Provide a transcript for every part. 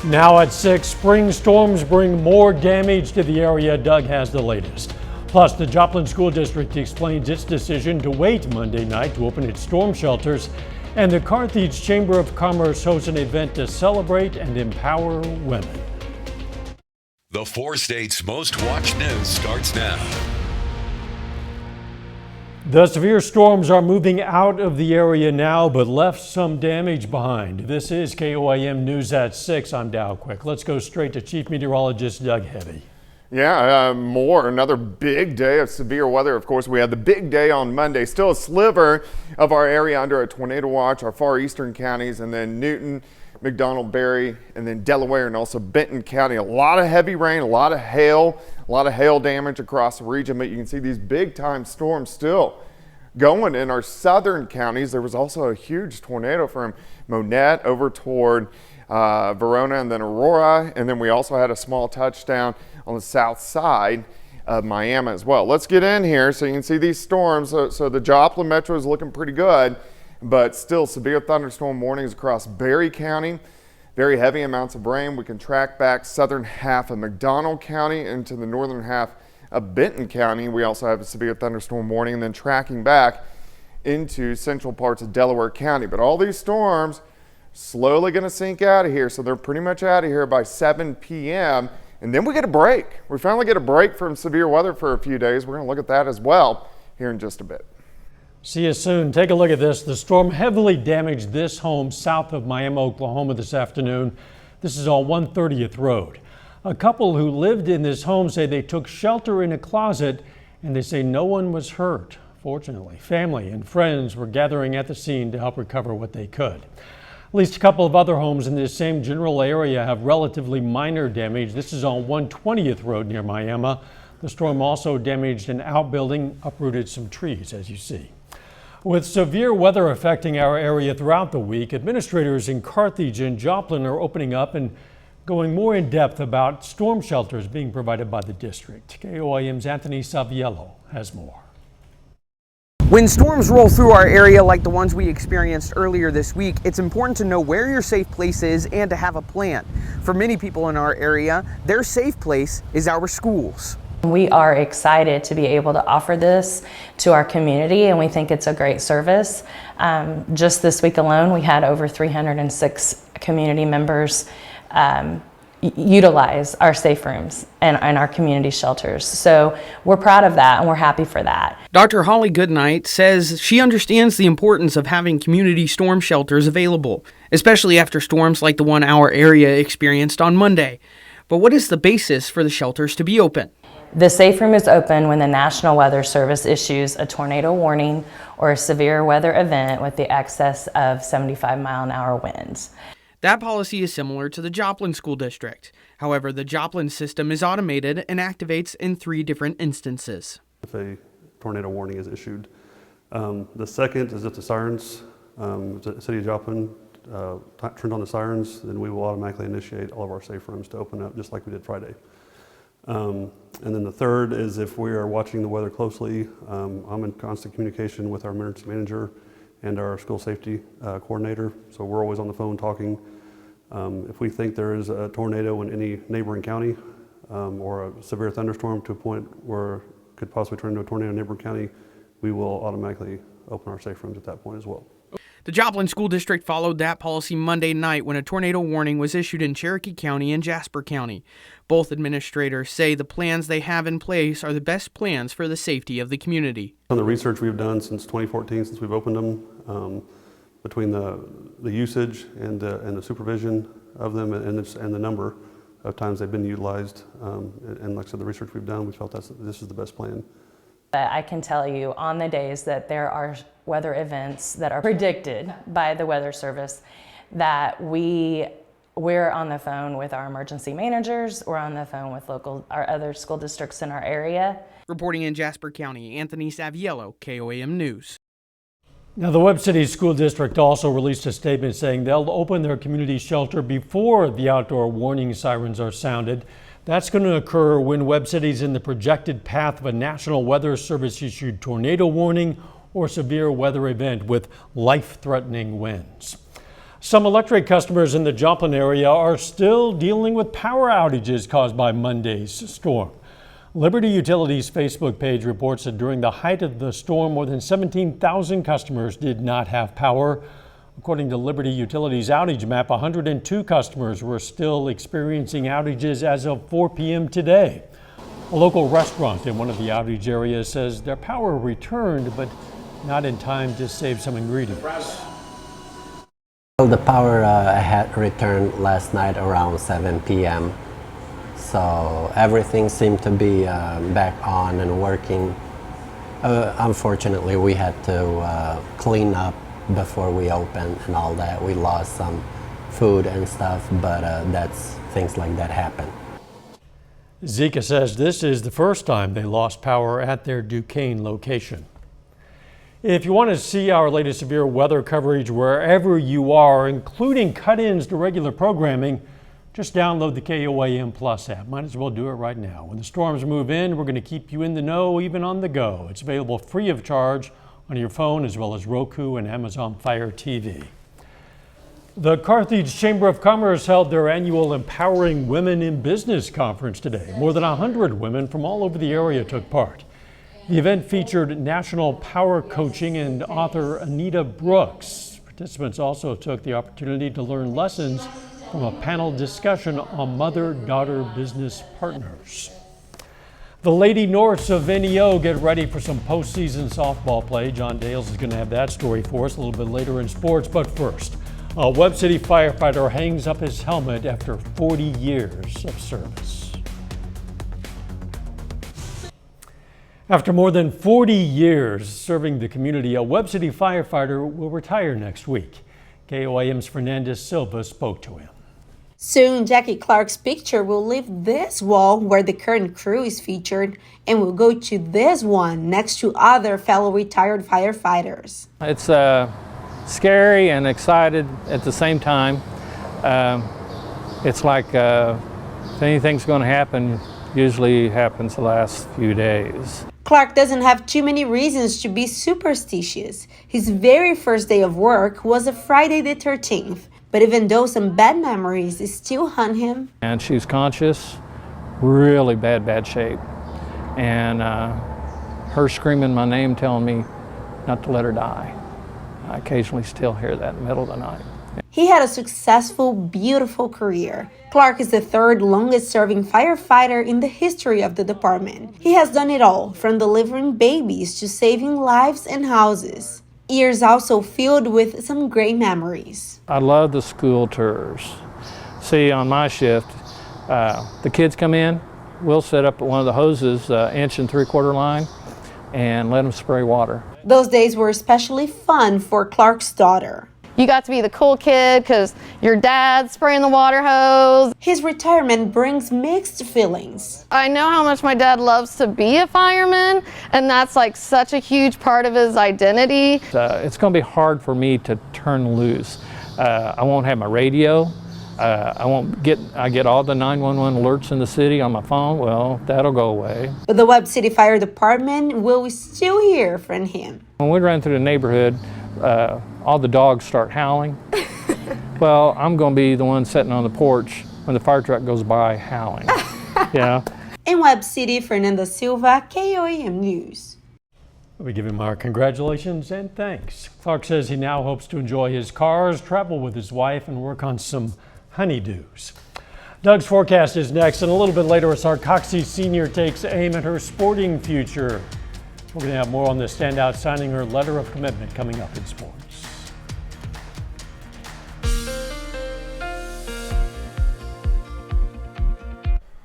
Now at 6, spring storms bring more damage to the area. Doug has the latest. Plus, the Joplin School District explains its decision to wait Monday night to open its storm shelters. And the Carthage Chamber of Commerce hosts an event to celebrate and empower women. The 4 states' most watched news starts now. The severe storms are moving out of the area now, but left some damage behind. This is KOIM News at 6. I'm Dow Quick. Let's go straight to Chief Meteorologist Doug Heavy. Yeah, another big day of severe weather. Of course, we had the big day on Monday. Still a sliver of our area under a tornado watch, our far eastern counties, and then Newton, McDonald, Berry, and then Delaware and also Benton County. A lot of heavy rain, a lot of hail damage across the region, but you can see these big time storms still going in our southern counties. There was also a huge tornado from Monette over toward Verona and then Aurora, and then we also had a small touchdown on the south side of Miami as well. Let's get in here so you can see these storms. So the Joplin Metro is looking pretty good, but still severe thunderstorm warnings across Berry County. Very heavy amounts of rain. We can track back southern half of McDonald County into the northern half of Benton County. We also have a severe thunderstorm warning, and then tracking back into central parts of Delaware County. But all these storms slowly going to sink out of here, so they're pretty much out of here by 7 p.m. and then we get a break. We finally get a break from severe weather for a few days. We're going to look at that as well here in just a bit. See you soon. Take a look at this. The storm heavily damaged this home south of Miami, Oklahoma this afternoon. This is on 130th Road. A couple who lived in this home say they took shelter in a closet, and they say no one was hurt. Fortunately, family and friends were gathering at the scene to help recover what they could. At least a couple of other homes in this same general area have relatively minor damage. This is on 120th Road near Miami. The storm also damaged an outbuilding, uprooted some trees, as you see. With severe weather affecting our area throughout the week, administrators in Carthage and Joplin are opening up and going more in depth about storm shelters being provided by the district. KOIM's Anthony Saviello has more. When storms roll through our area like the ones we experienced earlier this week, it's important to know where your safe place is and to have a plan. For many people in our area, their safe place is our schools. We are excited to be able to offer this to our community, and we think it's a great service. Just this week alone, we had over 306 community members utilize our safe rooms and our community shelters. So we're proud of that and we're happy for that. Dr. Holly Goodnight says she understands the importance of having community storm shelters available, especially after storms like the one our area experienced on Monday. But what is the basis for the shelters to be open? The safe room is open when the National Weather Service issues a tornado warning or a severe weather event with the excess of 75-mile-an-hour winds. That policy is similar to the Joplin School District. However, the Joplin system is automated and activates in 3 different instances. If a tornado warning is issued. The second is if the sirens, the City of Joplin turned on the sirens, then we will automatically initiate all of our safe rooms to open up just like we did Friday. And then the third is if we are watching the weather closely. I'm in constant communication with our emergency manager and our school safety coordinator, so we're always on the phone talking. If we think there is a tornado in any neighboring county or a severe thunderstorm to a point where it could possibly turn into a tornado in a neighboring county, we will automatically open our safe rooms at that point as well. The Joplin School District followed that policy Monday night when a tornado warning was issued in Cherokee County and Jasper County. Both administrators say the plans they have in place are the best plans for the safety of the community. On the research we've done since 2014, since we've opened them, between the usage and the supervision of them and the number of times they've been utilized, and like I said, the research we've done, we felt this is the best plan. I can tell you on the days that there are weather events that are predicted by the Weather Service that we're on the phone with our emergency managers, we're on the phone with our other school districts in our area. Reporting in Jasper County, Anthony Saviello, KOIM News. Now, the Webb City School District also released a statement saying they'll open their community shelter before the outdoor warning sirens are sounded. That's going to occur when Webb City's in the projected path of a National Weather Service issued tornado warning or severe weather event with life-threatening winds. Some electric customers in the Joplin area are still dealing with power outages caused by Monday's storm. Liberty Utilities' Facebook page reports that during the height of the storm, more than 17,000 customers did not have power. According to Liberty Utilities' outage map, 102 customers were still experiencing outages as of 4 p.m. today. A local restaurant in one of the outage areas says their power returned, but not in time to save some ingredients. The power had returned last night around 7 p.m. So everything seemed to be back on and working. Unfortunately, we had to clean up before we opened and all that. We lost some food and stuff, but that's things like that happen. Zika says this is the first time they lost power at their Duquesne location. If you want to see our latest severe weather coverage wherever you are, including cut-ins to regular programming, just download the KOAM Plus app. Might as well do it right now. When the storms move in, we're going to keep you in the know, even on the go. It's available free of charge on your phone, as well as Roku and Amazon Fire TV. The Carthage Chamber of Commerce held their annual Empowering Women in Business conference today. More than 100 women from all over the area took part. The event featured national power coaching and author Anita Brooks. Participants also took the opportunity to learn lessons from a panel discussion on mother-daughter business partners. The Lady Norths of NEO get ready for some postseason softball play. John Dales is going to have that story for us a little bit later in sports. But first, a Webb City firefighter hangs up his helmet after 40 years of service. After more than 40 years serving the community, a Webb City firefighter will retire next week. KOAM's Fernandez Silva spoke to him. Soon, Jackie Clark's picture will leave this wall where the current crew is featured and will go to this one next to other fellow retired firefighters. It's scary and excited at the same time. It's like if anything's going to happen, usually happens the last few days. Clark doesn't have too many reasons to be superstitious. His very first day of work was a Friday the 13th. But even though some bad memories still haunt him. And she's conscious, really bad shape. And her screaming my name, telling me not to let her die. I occasionally still hear that in the middle of the night. He had a successful, beautiful career. Clark is the third longest serving firefighter in the history of the department. He has done it all, from delivering babies to saving lives and houses. Years also filled with some great memories. I love the school tours. See, on my shift, the kids come in, we'll set up one of the hoses, 1 3/4 line, and let them spray water. Those days were especially fun for Clark's daughter. You got to be the cool kid because your dad's spraying the water hose. His retirement brings mixed feelings. I know how much my dad loves to be a fireman, and that's like such a huge part of his identity. It's going to be hard for me to turn loose. I won't have my radio. I get all the 911 alerts in the city on my phone. Well, that'll go away. But the Webb City Fire Department will still hear from him. When we run through the neighborhood, all the dogs start howling. Well, I'm going to be the one sitting on the porch when the fire truck goes by howling. Yeah. In Webb City, Fernanda Silva, KOAM News. We give him our congratulations and thanks. Clark says he now hopes to enjoy his cars, travel with his wife, and work on some honeydews. Doug's forecast is next, and a little bit later, a Sarcoxy senior takes aim at her sporting future. We're going to have more on the standout signing her letter of commitment coming up in sports.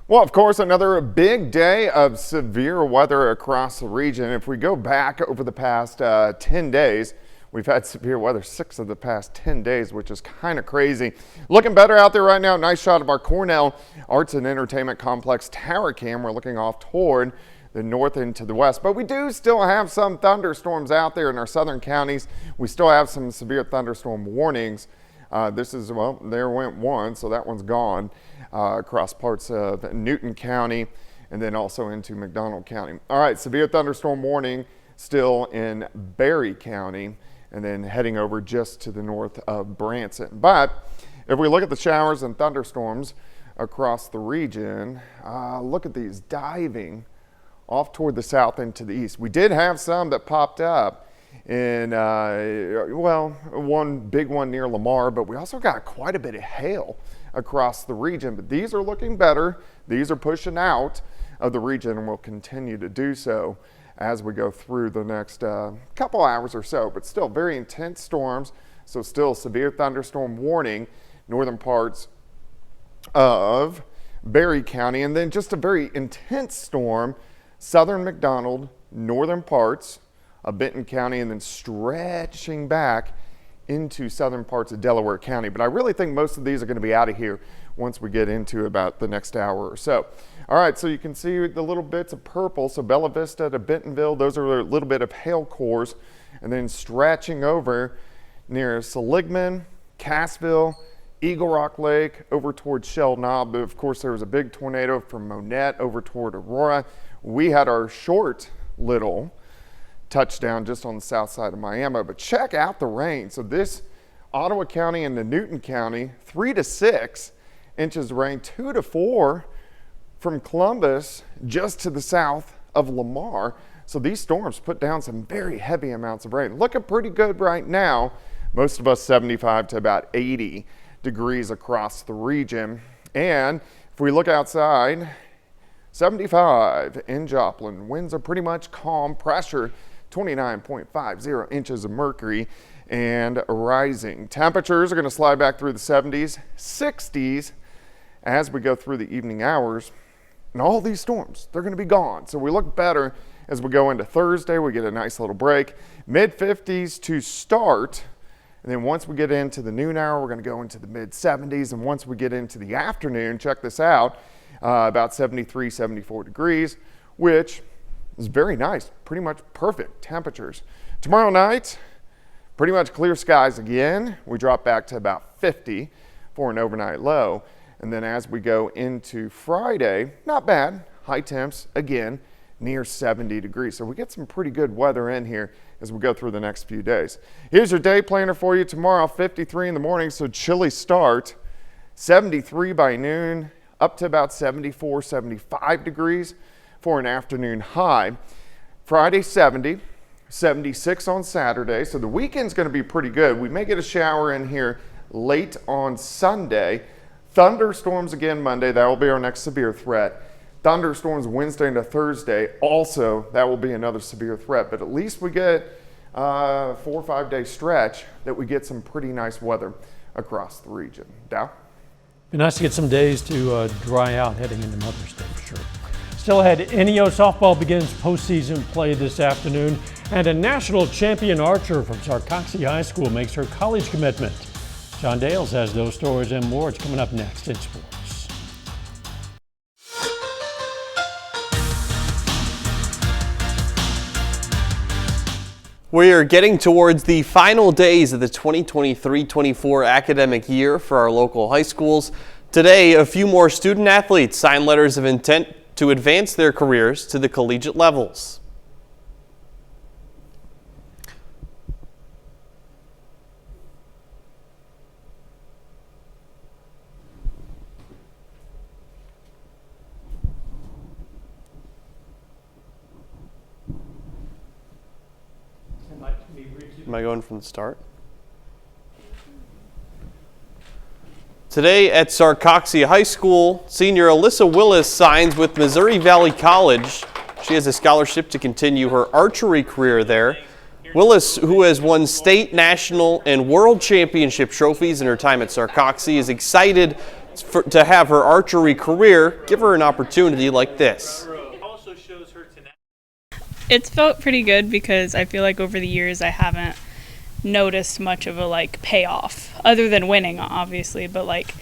Well, of course, another big day of severe weather across the region. If we go back over the past 10 days, we've had severe weather 6 of the past 10 days, which is kind of crazy. Looking better out there right now. Nice shot of our Cornell Arts and Entertainment Complex tower cam. We're looking off toward the north and to the west, but we do still have some thunderstorms out there in our southern counties. We still have some severe thunderstorm warnings. Well, there went one, so that one's gone across parts of Newton County and then also into McDonald County. All right, severe thunderstorm warning still in Berry County and then heading over just to the north of Branson. But if we look at the showers and thunderstorms across the region, look at these diving off toward the south and to the east. We did have some that popped up in, well, one big one near Lamar, but we also got quite a bit of hail across the region. But these are looking better. These are pushing out of the region and will continue to do so as we go through the next couple hours or so. But still very intense storms, so still severe thunderstorm warning, northern parts of Berry County, and then just a very intense storm, southern McDonald, northern parts of Benton County, and then stretching back into southern parts of Delaware County. But I really think most of these are going to be out of here once we get into about the next hour or so. All right, so you can see the little bits of purple. So Bella Vista to Bentonville, those are a little bit of hail cores, and then stretching over near Seligman, Cassville, Eagle Rock Lake, over towards Shell Knob. But of course, there was a big tornado from Monette over toward Aurora. We had our short little touchdown just on the south side of Miami, but check out the rain. So this Ottawa County and the Newton County, 3 to 6 inches of rain, 2 to 4 from Columbus just to the south of Lamar. So these storms put down some very heavy amounts of rain. Looking pretty good right now. Most of us 75 to about 80 degrees across the region. And if we look outside, 75 in Joplin. Winds are pretty much calm. Pressure 29.50 inches of mercury and rising. Temperatures are going to slide back through the 70s, 60s as we go through the evening hours. And all these storms, they're going to be gone. So we look better as we go into Thursday. We get a nice little break. Mid-50s to start. And then once we get into the noon hour, we're going to go into the mid-70s. And once we get into the afternoon, check this out, about 73, 74 degrees, which is very nice, pretty much perfect temperatures. Tomorrow night, pretty much clear skies again. We drop back to about 50 for an overnight low. And then as we go into Friday, not bad, high temps again, near 70 degrees. So we get some pretty good weather in here as we go through the next few days. Here's your day planner for you tomorrow, 53 in the morning, so chilly start, 73 by noon, up to about 74, 75 degrees for an afternoon high. Friday 70, 76 on Saturday, so the weekend's going to be pretty good. We may get a shower in here late on Sunday. Thunderstorms again Monday, that will be our next severe threat. Thunderstorms Wednesday into Thursday, also that will be another severe threat, but at least we get a 4 or 5 day stretch that we get some pretty nice weather across the region. Dow? Be nice to get some days to dry out heading into Mother's Day for sure. Still ahead, NEO softball begins postseason play this afternoon, and a national champion archer from Sarcoxie High School makes her college commitment. John Dales has those stories and more. It's coming up next in sports. We are getting towards the final days of the 2023-24 academic year for our local high schools. Today, a few more student athletes signed letters of intent to advance their careers to the collegiate levels. Am I going from the start? Today at Sarcoxie High School, senior Alyssa Willis signs with Missouri Valley College. She has a scholarship to continue her archery career there. Willis, who has won state, national, and world championship trophies in her time at Sarcoxie, is excited to have her archery career give her an opportunity like this. It's felt pretty good because I feel like over the years I haven't noticed much of a payoff other than winning, obviously, but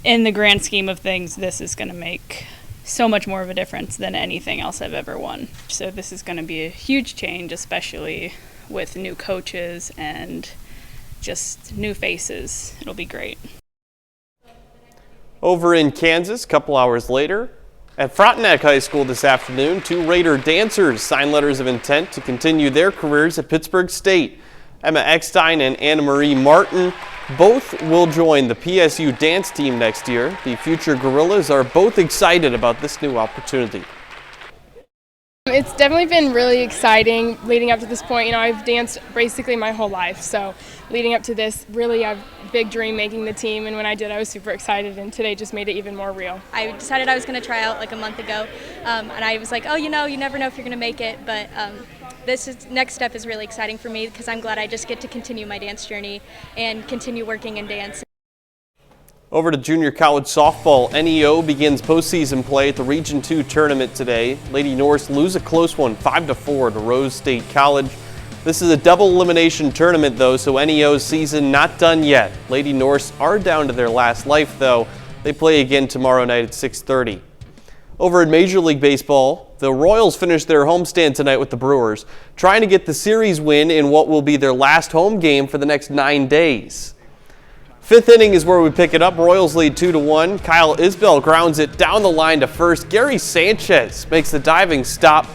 in the grand scheme of things, this is going to make so much more of a difference than anything else I've ever won. So this is going to be a huge change, especially with new coaches and just new faces. It'll be great. Over in Kansas, a couple hours later, at Frontenac High School this afternoon, two Raider dancers signed letters of intent to continue their careers at Pittsburgh State. Emma Eckstein and Anna Marie Martin both will join the PSU dance team next year. The future Gorillas are both excited about this new opportunity. It's definitely been really exciting leading up to this point. You know, I've danced basically my whole life, so leading up to this, really I have a big dream making the team, and when I did I was super excited, and today just made it even more real. I decided I was going to try out like a month ago, and I was like, oh, you know, you never know if you're going to make it, but next step is really exciting for me because I'm glad I just get to continue my dance journey and continue working in dance. Over to junior college softball, NEO begins postseason play at the Region 2 tournament today. Lady Norse lose a close one 5-4 to Rose State College. This is a double elimination tournament though, so NEO's season not done yet. Lady Norse are down to their last life though. They play again tomorrow night at 6:30. Over in Major League Baseball, the Royals finished their homestand tonight with the Brewers, trying to get the series win in what will be their last home game for the next 9 days. Fifth inning is where we pick it up. Royals lead 2-1. Kyle Isbell grounds it down the line to first. Gary Sanchez makes the diving stop,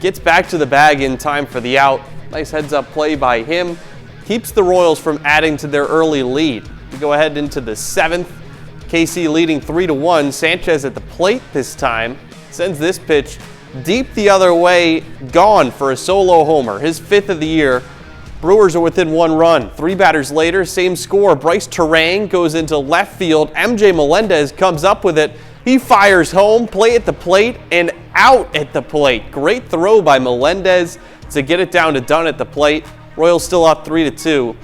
gets back to the bag in time for the out. Nice heads-up play by him. Keeps the Royals from adding to their early lead. We go ahead into the 7th. KC leading 3-1. Sanchez at the plate this time. Sends this pitch deep the other way, gone for a solo homer. His 5th of the year. Brewers are within 1 run. 3 batters later, same score. Bryce Terang goes into left field. MJ Melendez comes up with it. He fires home, play at the plate, and out at the plate. Great throw by Melendez to get it down to Dunn at the plate. Royals still up 3-2.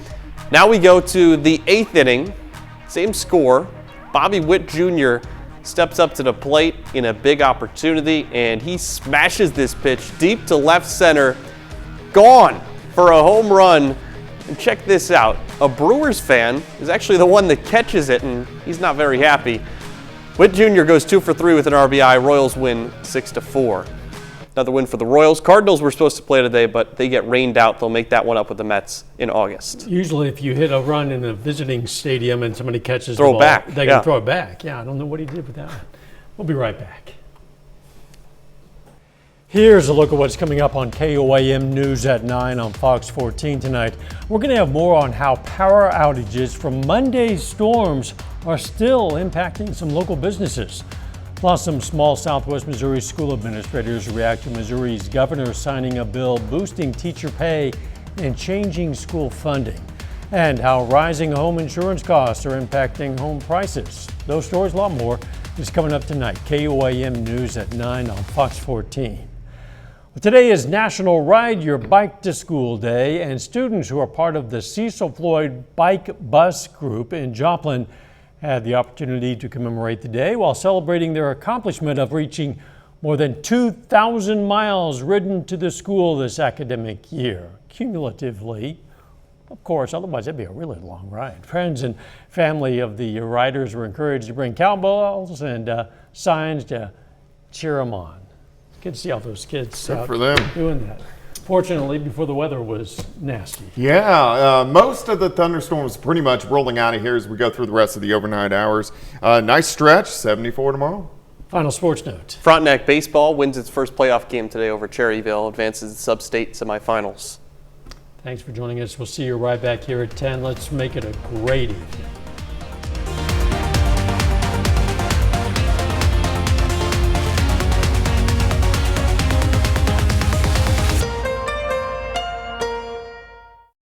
Now we go to the 8th inning. Same score. Bobby Witt Jr. steps up to the plate in a big opportunity, and he smashes this pitch deep to left center. Gone for a home run. And check this out. A Brewers fan is actually the one that catches it, and he's not very happy. Witt Jr. goes 2 for 3 with an RBI. Royals win 6-4. Another win for the Royals. Cardinals were supposed to play today, but they get rained out. They'll make that one up with the Mets in August. Usually if you hit a run in a visiting stadium and somebody catches throw the ball, it back. they can throw it back. Yeah, I don't know what he did with that. We'll be right back. Here's a look at what's coming up on KOAM News at 9 on Fox 14 tonight. We're going to have more on how power outages from Monday's storms are still impacting some local businesses. Plus, some small Southwest Missouri school administrators react to Missouri's governor signing a bill boosting teacher pay and changing school funding. And how rising home insurance costs are impacting home prices. Those stories, a lot more, is coming up tonight. KOAM News at 9 on Fox 14. Well, today is National Ride Your Bike to School Day, and students who are part of the Cecil Floyd Bike Bus Group in Joplin had the opportunity to commemorate the day while celebrating their accomplishment of reaching more than 2,000 miles ridden to the school this academic year. Cumulatively, of course, otherwise it'd be a really long ride. Friends and family of the riders were encouraged to bring cowbells and signs to cheer them on. Good to see all those kids out doing that. Fortunately, before the weather was nasty. Yeah, most of the thunderstorms pretty much rolling out of here as we go through the rest of the overnight hours. Nice stretch, 74 tomorrow. Final sports note. Frontenac baseball wins its first playoff game today over Cherryville, advances to sub-state semifinals. Thanks for joining us. We'll see you right back here at 10. Let's make it a great evening.